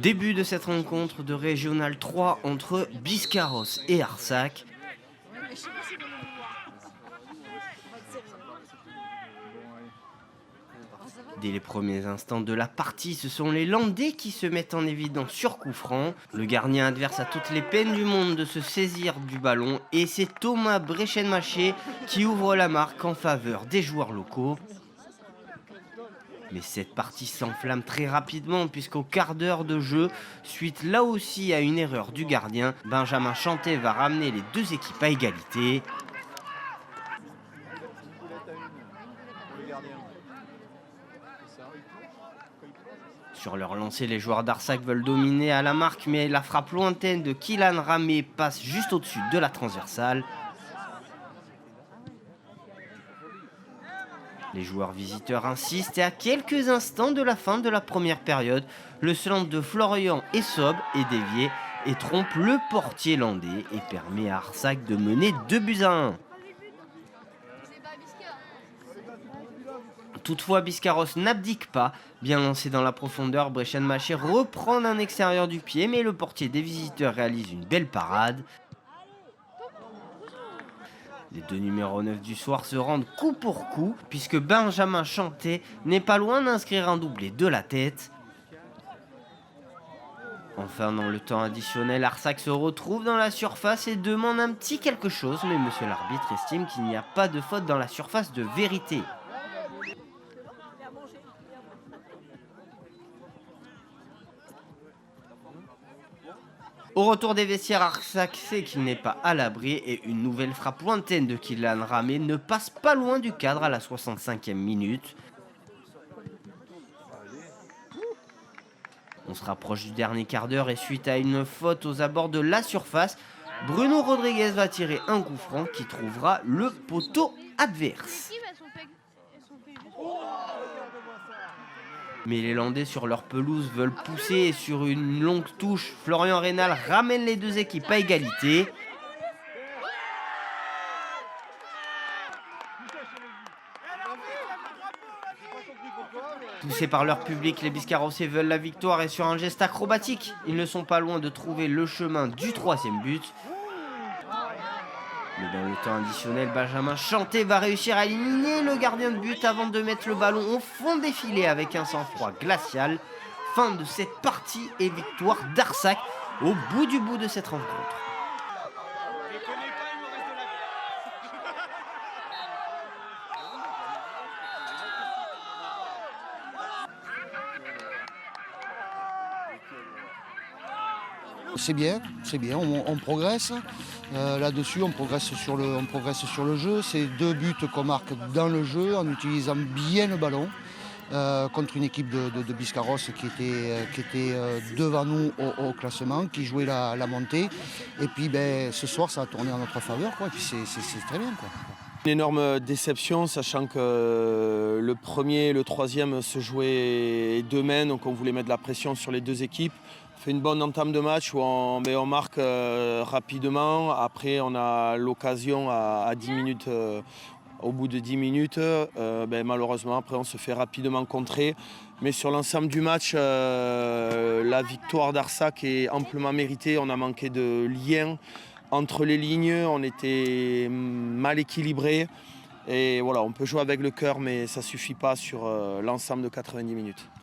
Début de cette rencontre de Régional 3 entre Biscarrosse et Arsac. Dès les premiers instants de la partie, ce sont les Landais qui se mettent en évidence sur coup franc. Le gardien adverse a toutes les peines du monde de se saisir du ballon et c'est Thomas Brechenmacher qui ouvre la marque en faveur des joueurs locaux. Mais cette partie s'enflamme très rapidement puisqu'au quart d'heure de jeu, suite là aussi à une erreur du gardien, Benjamin Chantet va ramener les deux équipes à égalité. Sur leur lancée, les joueurs d'Arsac veulent dominer à la marque, mais la frappe lointaine de Kylan Ramé passe juste au-dessus de la transversale. Les joueurs visiteurs insistent et à quelques instants de la fin de la première période, le slant de Florian Essob est dévié et trompe le portier landais et permet à Arsac de mener 2-1. Toutefois, Biscarrosse n'abdique pas. Bien lancé dans la profondeur, Brechenmacher reprend d'un extérieur du pied, mais le portier des visiteurs réalise une belle parade. Les deux numéros 9 du soir se rendent coup pour coup, puisque Benjamin Chantet n'est pas loin d'inscrire un doublé de la tête. Enfin, dans le temps additionnel, Arsac se retrouve dans la surface et demande un petit quelque chose, mais monsieur l'arbitre estime qu'il n'y a pas de faute dans la surface de vérité. Au retour des vestiaires, Arsac sait qu'il n'est pas à l'abri et une nouvelle frappe lointaine de Kylan Ramé ne passe pas loin du cadre à la 65e minute. On se rapproche du dernier quart d'heure et suite à une faute aux abords de la surface, Bruno Rodriguez va tirer un coup franc qui trouvera le poteau adverse. Mais les Landais sur leur pelouse veulent pousser et sur une longue touche, Florian Reynal ramène les deux équipes à égalité. Poussés par leur public, les Biscarrossais veulent la victoire et sur un geste acrobatique, ils ne sont pas loin de trouver le chemin du troisième but. Mais dans le temps additionnel, Benjamin Chantet va réussir à éliminer le gardien de but avant de mettre le ballon au fond des filets avec un sang-froid glacial. Fin de cette partie et victoire d'Arsac au bout du bout de cette rencontre. C'est bien, on progresse. Là-dessus, on progresse sur le jeu. C'est deux buts qu'on marque dans le jeu en utilisant bien le ballon contre une équipe de Biscarrosse qui était devant nous au classement, qui jouait la montée. Et puis ce soir, ça a tourné en notre faveur, quoi. Et puis c'est très bien, quoi. Une énorme déception, sachant que le premier et le troisième se jouaient demain, donc on voulait mettre de la pression sur les deux équipes. On fait une bonne entame de match où on marque rapidement. Après, on a l'occasion à 10 minutes, au bout de 10 minutes. Malheureusement, après, on se fait rapidement contrer. Mais sur l'ensemble du match, la victoire d'Arsac est amplement méritée. On a manqué de lien entre les lignes, on était mal équilibré. Et voilà, on peut jouer avec le cœur, mais ça ne suffit pas sur l'ensemble de 90 minutes.